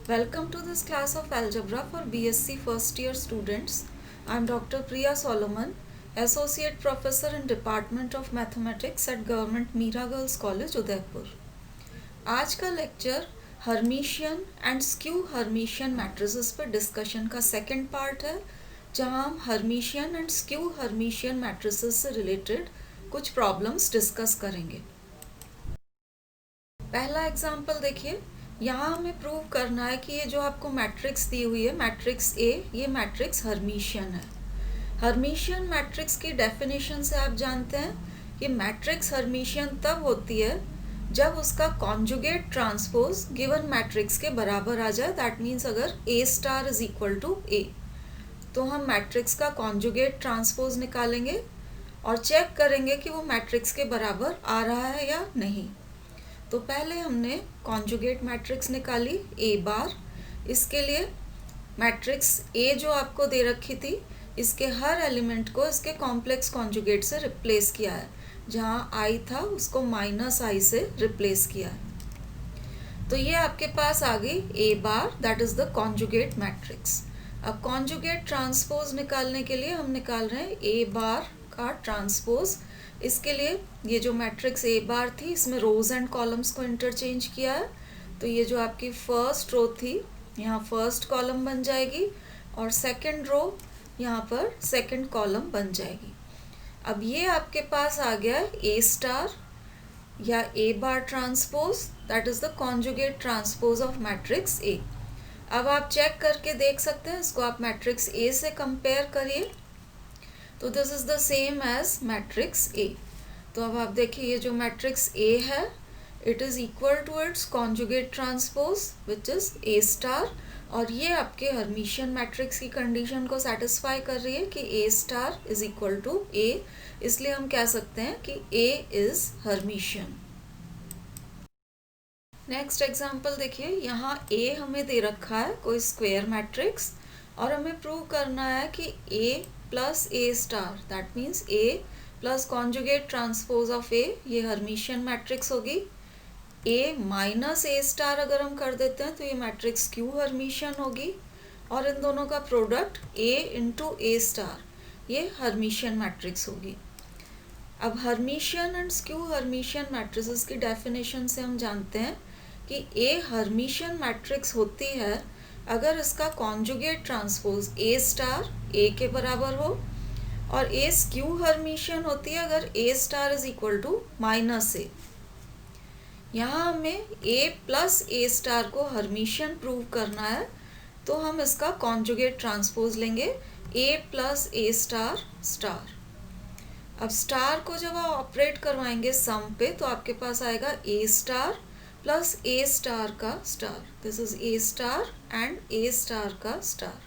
Welcome to this class of Algebra for BSc first year students. I am Dr. Priya Solomon, Associate Professor in Department of Mathematics at Government Mira Girls College, Udaipur. आज का lecture Hermitian and skew Hermitian matrices पर discussion का second part है, जहां हम Hermitian and skew Hermitian matrices से related कुछ problems discuss करेंगे। पहला एग्जाम्पल देखिए, यहाँ हमें प्रूव करना है कि ये जो आपको मैट्रिक्स दी हुई है मैट्रिक्स ए, ये मैट्रिक्स हर्मिशियन है। हर्मिशियन मैट्रिक्स की डेफिनेशन से आप जानते हैं कि मैट्रिक्स हर्मिशियन तब होती है जब उसका कॉन्जुगेट ट्रांसपोज गिवन मैट्रिक्स के बराबर आ जाए। दैट मीन्स अगर A star is equal to ए, तो हम मैट्रिक्स का कॉन्जुगेट ट्रांसपोज निकालेंगे और चेक करेंगे कि वो मैट्रिक्स के बराबर आ रहा है या नहीं। तो पहले हमने कॉन्जुगेट मैट्रिक्स निकाली ए बार। इसके लिए मैट्रिक्स ए जो आपको दे रखी थी, इसके हर एलिमेंट को इसके कॉम्प्लेक्स कॉन्जुगेट से रिप्लेस किया है। जहाँ आई था उसको माइनस आई से रिप्लेस किया है। तो ये आपके पास आ गई A bar, that is the conjugate matrix. अब कॉन्जुगेट ट्रांसपोज निकालने के लिए हम निकाल रहे हैं ए बार का ट्रांसपोज। इसके लिए ये जो मैट्रिक्स ए बार थी, इसमें रोज एंड कॉलम्स को इंटरचेंज किया है। तो ये जो आपकी फर्स्ट रो थी, यहाँ फर्स्ट कॉलम बन जाएगी और सेकंड रो यहाँ पर सेकंड कॉलम बन जाएगी। अब ये आपके पास आ गया ए स्टार या A bar transpose, that is the conjugate transpose of matrix A. अब आप चेक करके देख सकते हैं, इसको आप मैट्रिक्स ए से कंपेयर करिए। तो this is the same as matrix A. तो अब आप देखिए, ये जो मैट्रिक्स ए है, it is equal to its conjugate transpose which is A star, और ये आपके हर्मिशियन मैट्रिक्स की कंडीशन को सेटिस्फाई कर रही है कि A star is equal to A. इसलिए हम कह सकते हैं कि A is Hermitian. Next example देखिए, यहाँ ए हमें दे रखा है कोई स्क्वायर मैट्रिक्स, और हमें प्रूव करना है कि A plus A star, that means A plus conjugate transpose of A, ये हर्मिशियन मैट्रिक्स होगी। ए माइनस ए स्टार अगर हम कर देते हैं तो ये मैट्रिक्स क्यू हर्मिशियन होगी, और इन दोनों का प्रोडक्ट ए इंटू ए स्टार, ये हर्मिशियन मैट्रिक्स होगी। अब Hermitian and skew Hermitian matrices की डेफिनेशन से हम जानते हैं कि ए हर्मिशियन मैट्रिक्स होती है अगर इसका कॉन्जुगेट ट्रांसपोज ए स्टार ए के बराबर हो, और ए स्क्यू हर्मिशियन होती है अगर A star is equal to minus A. यहाँ हमें ए प्लस ए स्टार को हर्मिशियन प्रूव करना है, तो हम इसका कॉन्जुगेट ट्रांसपोज लेंगे A plus A star star. अब स्टार को जब आप ऑपरेट करवाएंगे सम पे, तो आपके पास आएगा ए स्टार प्लस ए स्टार का star, this is A star and A star का स्टार।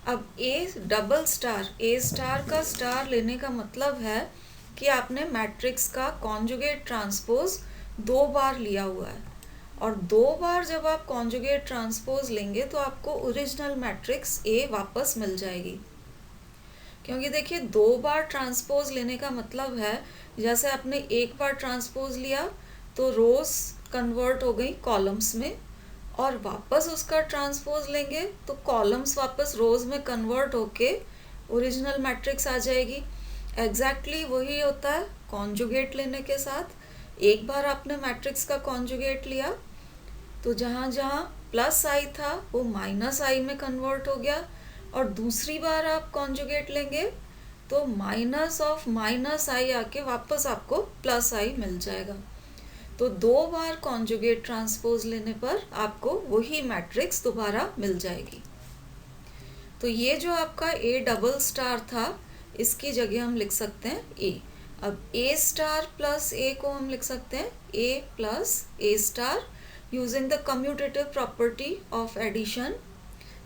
अब A double star, A star का स्टार लेने का मतलब है कि आपने मैट्रिक्स का कॉन्जुगेट ट्रांसपोज दो बार लिया हुआ है, और दो बार जब आप कॉन्जुगेट ट्रांसपोज लेंगे तो आपको ओरिजिनल मैट्रिक्स ए वापस मिल जाएगी। क्योंकि देखिए, दो बार ट्रांसपोज लेने का मतलब है, जैसे आपने एक बार ट्रांसपोज लिया तो रोज कन्वर्ट हो गई कॉलम्स में, और वापस उसका ट्रांसपोज लेंगे तो कॉलम्स वापस रोज में कन्वर्ट होके ओरिजिनल मैट्रिक्स आ जाएगी। एग्जैक्टली वही होता है कॉन्जुगेट लेने के साथ। एक बार आपने मैट्रिक्स का कॉन्जुगेट लिया तो जहाँ जहाँ प्लस आई था वो माइनस आई में कन्वर्ट हो गया, और दूसरी बार आप कॉन्जुगेट लेंगे तो माइनस ऑफ माइनस आई आके वापस आपको प्लस आई मिल जाएगा। तो दो बार कॉन्जुगेट ट्रांसपोज लेने पर आपको वही मैट्रिक्स दोबारा मिल जाएगी। तो ये जो आपका ए डबल स्टार था, इसकी जगह हम लिख सकते हैं ए। अब ए स्टार प्लस ए को हम लिख सकते हैं A plus A star, using the commutative property of addition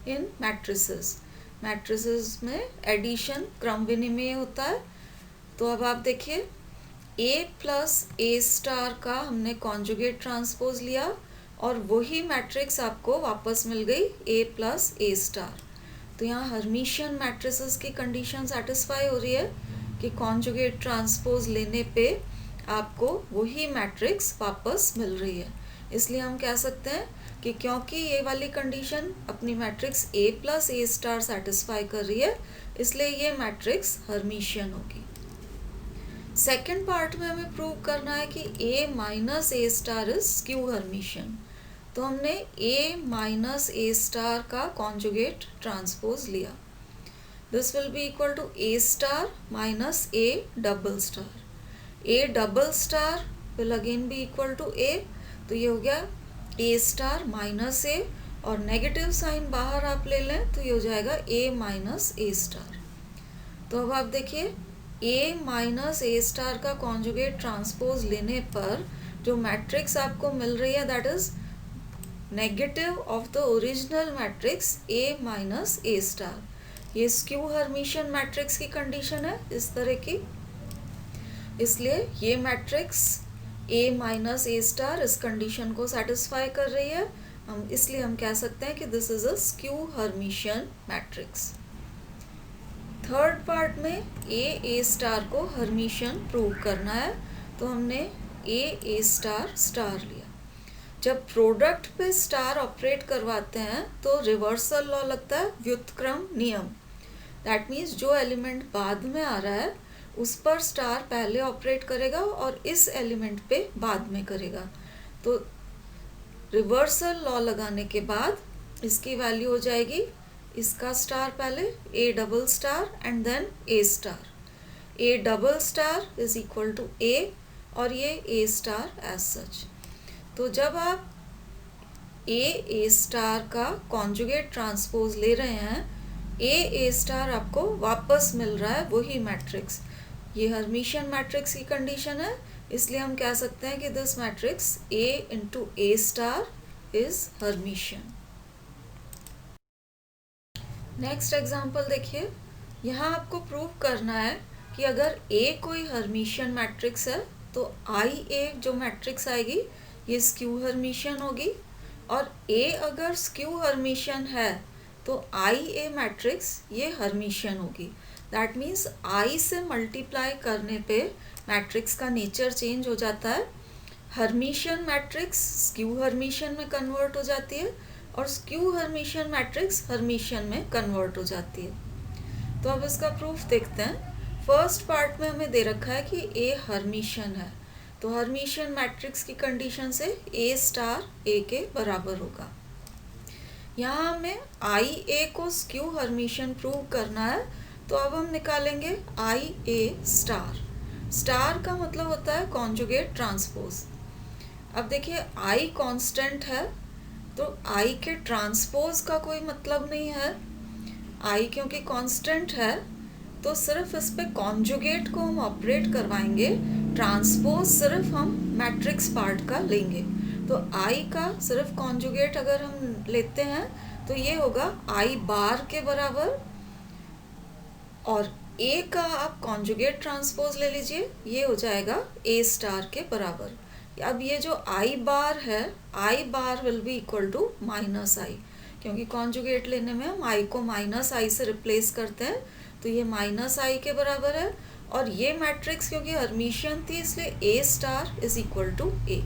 in matrices. Matrices में एडिशन क्रम विनिमय होता है। तो अब आप देखिए, ए प्लस ए स्टार का हमने कॉन्जुगेट ट्रांसपोज लिया, और वही मैट्रिक्स आपको वापस मिल गई ए प्लस ए स्टार। तो यहाँ हर्मिशियन मैट्रिसेस की कंडीशन सेटिस्फाई हो रही है कि कॉन्जुगेट ट्रांसपोज लेने पे आपको वही मैट्रिक्स वापस मिल रही है। इसलिए हम कह सकते हैं कि क्योंकि ये वाली कंडीशन अपनी matrix A plus A star satisfy कर रही है, इसलिए ये मैट्रिक्स हर्मिशियन होगी। सेकेंड पार्ट में हमें प्रूव करना है कि A minus A star is skew Hermitian. तो हमने A माइनस A स्टार का कॉन्जुगेट ट्रांसपोज लिया। This will be equal to A star minus A double star. A double star will again be equal to A, तो ये हो गया A star minus A, और negative sign बाहर आप ले लें तो ये हो जाएगा A माइनस A स्टार। तो अब आप देखिए A माइनस A स्टार का कॉन्जुगेट ट्रांसपोज लेने पर जो मैट्रिक्स आपको मिल रही है that is negative of the original matrix A minus A star. ये स्क्यू हर्मिशियन मैट्रिक्स की कंडीशन है इस तरह की, इसलिए ये matrix A minus A star इस कंडीशन को सेटिस्फाई कर रही है। इसलिए हम कह सकते हैं कि this is a skew Hermitian matrix. Third part में A स्टार को हर्मिशियन प्रूव करना है, तो हमने A स्टार स्टार लिया। जब प्रोडक्ट पे स्टार ऑपरेट करवाते हैं तो रिवर्सल लॉ लगता है, व्युत्क्रम नियम। दैट मीन्स जो एलिमेंट बाद में आ रहा है उस पर स्टार पहले ऑपरेट करेगा और इस एलिमेंट पे बाद में करेगा। तो रिवर्सल लॉ लगाने के बाद इसकी वैल्यू हो जाएगी, इसका स्टार पहले A double star and then A star. A double star is equal to A और ये A स्टार एज सच। तो जब आप A स्टार का कॉन्जुगेट ट्रांसपोज ले रहे हैं, A स्टार आपको वापस मिल रहा है वही मैट्रिक्स। ये हर्मिशियन मैट्रिक्स की कंडीशन है, इसलिए हम कह सकते हैं कि this matrix A into A star is Hermitian. Next example देखिए, यहाँ आपको प्रूव करना है कि अगर A कोई हर्मिशियन मैट्रिक्स है तो IA जो मैट्रिक्स आएगी ये स्क्यू हर्मिशियन होगी, और A अगर स्क्यू हर्मिशियन है तो IA मैट्रिक्स ये हर्मिशियन होगी। दैट मीन्स I से मल्टीप्लाई करने पे मैट्रिक्स का नेचर चेंज हो जाता है। हर्मिशियन मैट्रिक्स स्क्यू हर्मिशियन में कन्वर्ट हो जाती है और स्क्यू हर्मिशियन मैट्रिक्स हर्मिशियन में कन्वर्ट हो जाती है। तो अब इसका प्रूफ देखते हैं। फर्स्ट पार्ट में हमें दे रखा है कि A हर्मिशियन है, तो हर्मिशियन मैट्रिक्स की कंडीशन से A स्टार A के बराबर होगा। यहाँ हमें IA को स्क्यू हर्मिशियन प्रूव करना है, तो अब हम निकालेंगे IA स्टार। स्टार का मतलब होता है कॉन्जुगेट ट्रांसपोज। अब देखिए I कांस्टेंट है तो I के ट्रांसपोज का कोई मतलब नहीं है। I क्योंकि कांस्टेंट है तो सिर्फ इस पे कॉन्जुगेट को हम ऑपरेट करवाएंगे, ट्रांसपोज सिर्फ हम मैट्रिक्स पार्ट का लेंगे। तो I का सिर्फ कॉन्जुगेट अगर हम लेते हैं तो ये होगा I बार के बराबर, और A का आप कॉन्जुगेट ट्रांसपोज ले लीजिए, ये हो जाएगा A स्टार के बराबर। अब ये जो I बार है, I bar will be equal to minus I, क्योंकि कॉन्जुगेट लेने में हम I को माइनस I से रिप्लेस करते हैं, तो ये माइनस I के बराबर है। और ये मैट्रिक्स क्योंकि हर्मिशियन थी इसलिए A star is equal to A।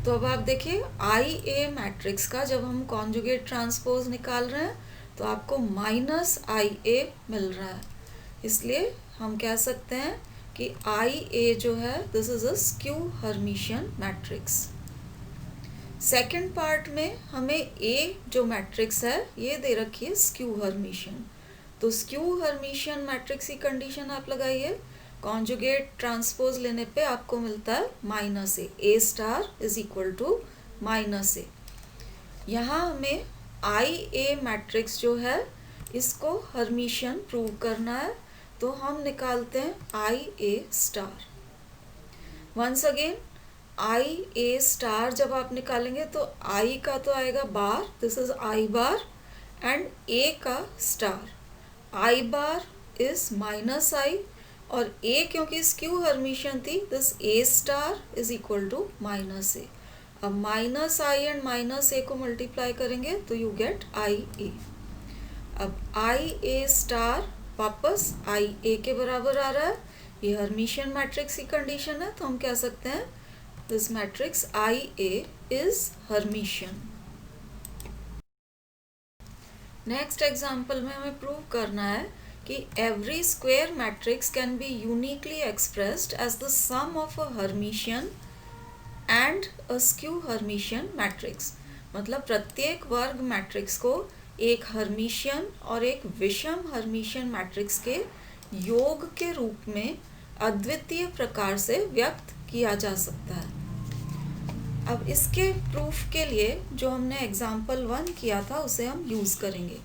तो अब आप देखिए IA मैट्रिक्स का जब हम कॉन्जुगेट ट्रांसपोज निकाल रहे हैं तो आपको माइनस IA मिल रहा है, इसलिए हम कह सकते हैं कि IA जो है this is a skew Hermitian matrix. Second part में हमें A जो मैट्रिक्स है ये दे रखी है स्क्यू हर्मिशियन। तो स्क्यू हर्मिशियन मैट्रिक्स की कंडीशन आप लगाइए, कॉन्जुगेट ट्रांसपोज लेने पे आपको मिलता है minus A star is equal to minus A। यहाँ हमें IA मैट्रिक्स जो है इसको हर्मिशियन प्रूव करना है, तो हम निकालते हैं IA star. Once again IA star जब आप निकालेंगे तो I का तो आएगा bar, this is I bar, and A का star. I bar is minus I और A क्योंकि स्क्यू हर्मिशियन थी, this A star is equal to minus A। अब minus I and minus A को मल्टीप्लाई करेंगे तो यू गेट IA। अब IA star वापस IA के बराबर आ रहा है, ये हर्मिशियन मैट्रिक्स की कंडीशन है, तो हम कह सकते हैं this matrix IA is Hermitian. Next example में हमें प्रूव करना है कि every square matrix can be uniquely expressed as the sum of a Hermitian and a skew Hermitian matrix. मतलब प्रत्येक वर्ग मैट्रिक्स को एक हर्मिशियन और एक विषम हर्मिशियन मैट्रिक्स के योग के रूप में अद्वितीय प्रकार से व्यक्त किया जा सकता है. अब इसके प्रूफ के लिए जो हमने एग्जाम्पल 1 किया था उसे हम यूज़ करेंगे.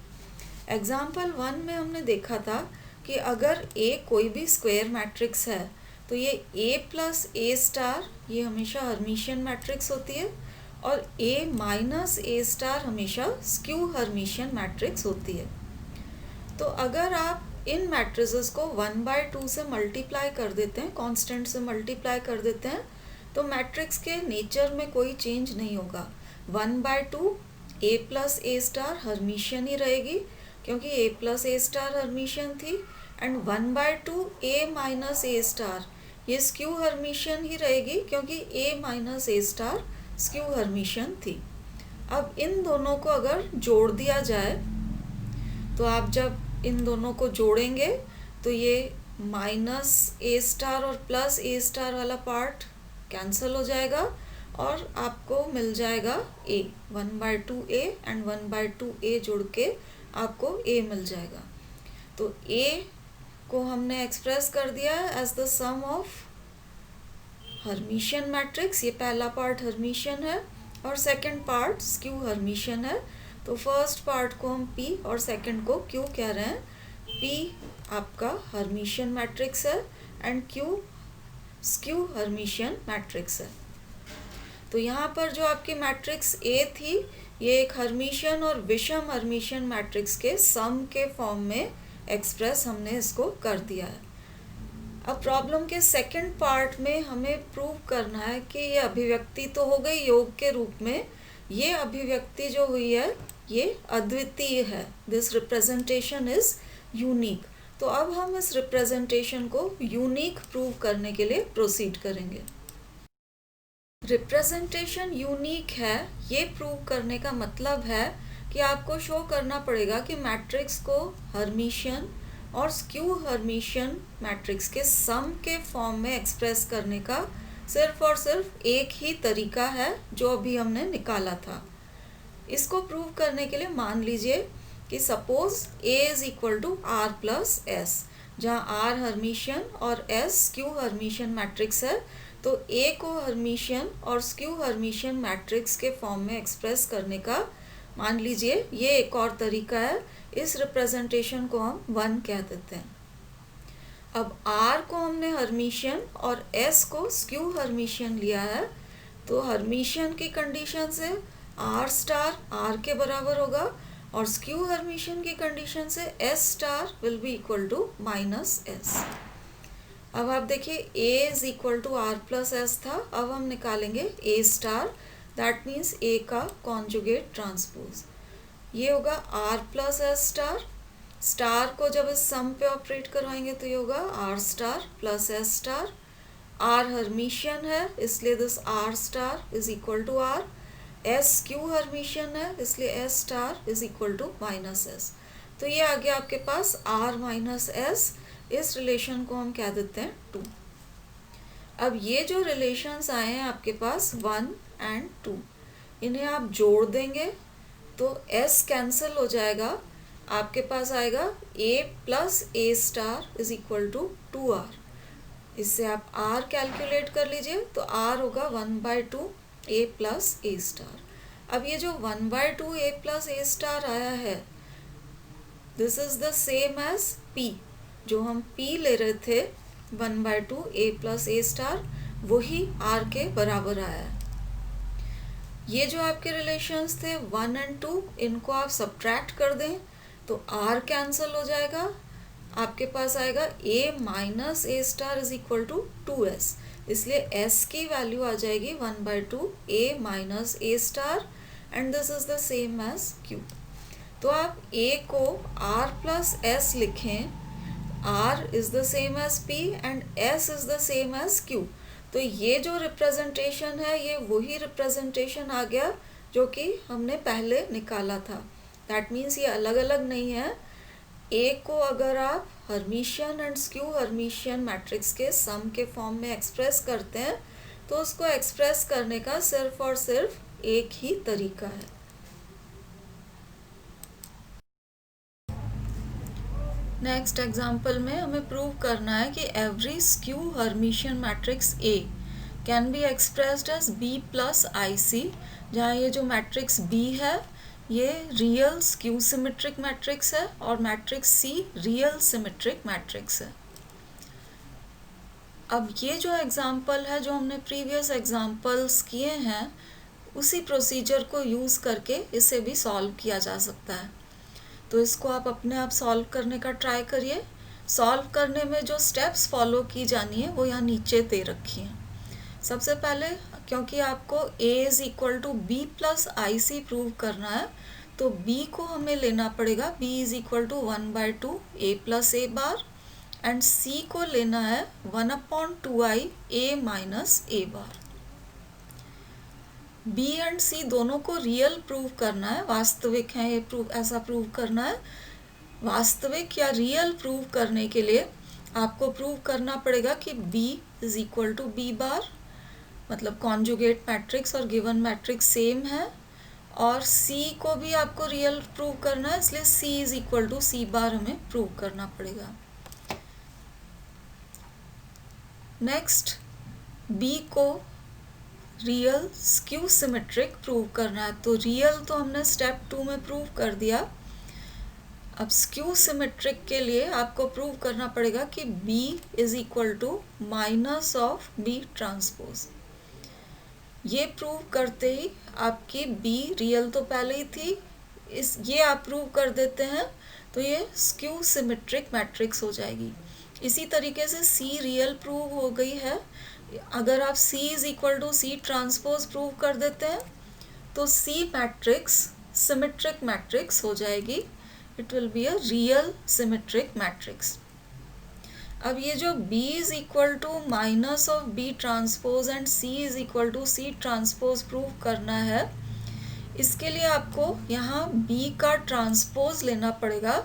एग्जाम्पल 1 में हमने देखा था कि अगर A कोई भी स्क्वायर मैट्रिक्स है तो ये A प्लस A स्टार ये हमेशा हर्मिशियन मैट्रिक्स होती है और A माइनस A स्टार हमेशा स्क्यू हर्मिशियन मैट्रिक्स होती है. तो अगर आप इन मैट्रिसेस को 1/2 से मल्टीप्लाई कर देते हैं, कांस्टेंट से मल्टीप्लाई कर देते हैं, तो मैट्रिक्स के नेचर में कोई चेंज नहीं होगा. 1/2 A plus A star Hermitian ही रहेगी क्योंकि A plus A star Hermitian थी, and 1/2 A minus A star ये स्क्यू हर्मिशियन ही रहेगी क्योंकि A minus A star skew Hermitian थी. अब इन दोनों को अगर जोड़ दिया जाए तो आप जब इन दोनों को जोड़ेंगे तो ये माइनस A स्टार और प्लस A स्टार वाला पार्ट कैंसिल हो जाएगा और आपको मिल जाएगा A. 1/2 A एंड 1/2 A जुड़ के आपको A मिल जाएगा. तो A को हमने एक्सप्रेस कर दिया है as the sum of Hermitian matrix. ये पहला पार्ट हर्मिशियन है और सेकंड पार्ट स्क्यू हर्मिशियन है. तो फर्स्ट पार्ट को हम P और सेकंड को Q कह रहे हैं. P आपका हर्मिशियन मैट्रिक्स है and Q skew Hermitian matrix है. तो यहाँ पर जो आपकी मैट्रिक्स A थी ये एक हर्मिशियन और विषम हर्मिशियन मैट्रिक्स के सम के फॉर्म में एक्सप्रेस हमने इसको कर दिया है. अब प्रॉब्लम के सेकंड पार्ट में हमें प्रूव करना है कि ये अभिव्यक्ति तो हो गई योग के रूप में, ये अभिव्यक्ति जो हुई है ये अद्वितीय है. This representation is unique. तो अब हम इस रिप्रेजेंटेशन को यूनिक प्रूव करने के लिए प्रोसीड करेंगे. रिप्रेजेंटेशन यूनिक है ये प्रूव करने का मतलब है कि आपको शो करना पड़ेगा कि मैट्रिक्स को हर्मिशियन और स्क्यू हर्मिशियन मैट्रिक्स के सम के फॉर्म में एक्सप्रेस करने का सिर्फ और सिर्फ एक ही तरीका है जो अभी हमने निकाला था. इसको प्रूव करने के लिए मान लीजिए कि suppose A is equal to R plus S, जहाँ R हर्मिशियन और S स्क्यू हर्मिशियन मैट्रिक्स है. तो A को हर्मिशियन और स्क्यू हर्मिशियन मैट्रिक्स के फॉर्म में एक्सप्रेस करने का मान लीजिए ये एक और तरीका है. इस रिप्रेजेंटेशन को हम 1 कह देते हैं. अब R को हमने हर्मिशियन और S को स्क्यू हर्मिशियन लिया है. तो हर्मिशियन की कंडीशन से R स्टार R के बराबर होगा और स्क्यू हर्मिशियन की कंडीशन से S star will be equal to minus S. अब आप देखिए A is equal to R plus S था. अब हम निकालेंगे A star, that means A का कॉन्जुगेट ट्रांसपोज. ये होगा R plus S star. Star को जब इस सम पे ऑपरेट करवाएंगे तो ये होगा R star plus S star. R Hermitian है इसलिए this R star is equal to R. S skew Hermitian है इसलिए S star is equal to minus S. तो ये आ गया आपके पास R माइनस S. इस रिलेशन को हम कह देते हैं 2. अब ये जो रिलेशंस आए हैं आपके पास 1 एंड 2, इन्हें आप जोड़ देंगे तो S कैंसिल हो जाएगा. आपके पास आएगा A plus A star is equal to 2R. इससे आप R कैलकुलेट कर लीजिए तो R होगा 1/2 A प्लस A स्टार. अब ये जो 1/2 A प्लस A स्टार आया है this is the same as P. जो हम P ले रहे थे 1/2 A प्लस A स्टार वही R के बराबर आया है. ये जो आपके रिलेशंस थे 1 एंड 2 इनको आप सब्ट्रैक्ट कर दें तो R कैंसिल हो जाएगा. आपके पास आएगा A minus A star is equal to 2S. इसलिए S की वैल्यू आ जाएगी 1/2 A minus A star and this is the same as Q. तो आप A को R प्लस S लिखें. R is the same as P and S is the same as Q. तो ये जो रिप्रेजेंटेशन है ये वही रिप्रेजेंटेशन आ गया जो कि हमने पहले निकाला था। दैट मीन्स ये अलग अलग नहीं है। ए को अगर आप Hermitian and skew Hermitian matrix के सम के फॉर्म में एक्सप्रेस करते हैं तो उसको एक्सप्रेस करने का सिर्फ और सिर्फ एक ही तरीका है। नेक्स्ट एग्जाम्पल में हमें प्रूव करना है कि every skew Hermitian matrix A can be expressed as B plus I C, जहाँ ये जो मैट्रिक्स बी है ये रियल स्क्यू सिमेट्रिक मैट्रिक्स है और मैट्रिक्स सी रियल सिमेट्रिक मैट्रिक्स है। अब ये जो एग्जाम्पल है जो हमने प्रीवियस एग्जाम्पल्स किए हैं उसी प्रोसीजर को यूज़ करके इसे भी सॉल्व किया जा सकता है। तो इसको आप अपने आप सॉल्व करने का ट्राई करिए। सॉल्व करने में जो स्टेप्स फॉलो की जानी है वो यहाँ नीचे दे रखी हैं। सबसे पहले क्योंकि आपको a is equal to B plus I C prove करना है तो b को हमें लेना पड़ेगा b is equal to 1/2 a plus a bar and c को लेना है 1/2i a minus a bar. b and c दोनों को रियल प्रूव करना है, वास्तविक है ये प्रूव, ऐसा प्रूव करना है। वास्तविक या रियल प्रूव करने के लिए आपको प्रूव करना पड़ेगा कि b is equal to b bar, मतलब कॉन्जुगेट मैट्रिक्स और गिवन मैट्रिक्स सेम है, और c को भी आपको रियल प्रूव करना है, इसलिए c is equal to c bar हमें प्रूव करना पड़ेगा। नेक्स्ट b को रियल स्क्यू सिमेट्रिक प्रूव करना है। तो रियल तो हमने स्टेप 2 में प्रूव कर दिया। अब स्क्यू सिमेट्रिक के लिए आपको प्रूव करना पड़ेगा कि b is equal to minus of b transpose. ये प्रूव करते ही आपकी b रियल तो पहले ही थी, ये आप प्रूव कर देते हैं तो ये स्क्यू सिमेट्रिक मैट्रिक्स हो जाएगी। इसी तरीके से c रियल प्रूव हो गई है। अगर आप c is equal to c transpose prove कर देते हैं तो c मैट्रिक्स सिमेट्रिक मैट्रिक्स हो जाएगी। It will be a real symmetric matrix. अब ये जो b is equal to minus of b transpose and c is equal to c transpose prove करना है, इसके लिए आपको यहाँ b का ट्रांसपोज लेना पड़ेगा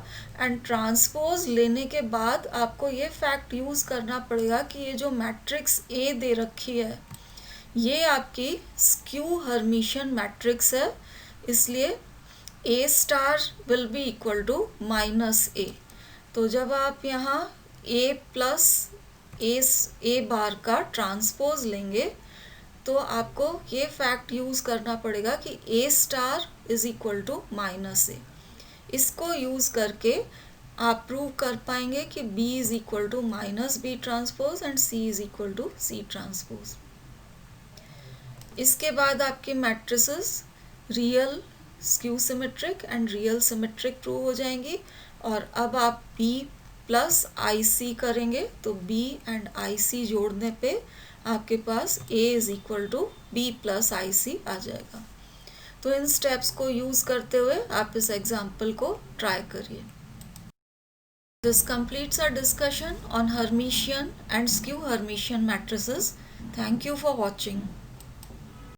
एंड ट्रांसपोज लेने के बाद आपको ये फैक्ट यूज़ करना पड़ेगा कि ये जो मैट्रिक्स A दे रखी है ये आपकी स्क्यू हर्मिशियन मैट्रिक्स है, इसलिए A star will be equal to minus A। तो जब आप यहाँ A प्लस A बार का ट्रांसपोज लेंगे तो आपको ये फैक्ट यूज़ करना पड़ेगा कि A star is equal to minus A। इसको यूज़ करके आप प्रूव कर पाएंगे कि B is equal to minus B transpose and C is equal to C transpose. इसके बाद आपके matrices real skew symmetric and real symmetric prove हो जाएंगी। और अब आप B प्लस IC करेंगे तो B एंड IC जोड़ने पे आपके पास A is equal to B plus IC आ जाएगा। तो इन स्टेप्स को यूज़ करते हुए आप इस एग्जाम्पल को ट्राई करिए। This completes our discussion on Hermitian and skew Hermitian matrices. Thank you for watching.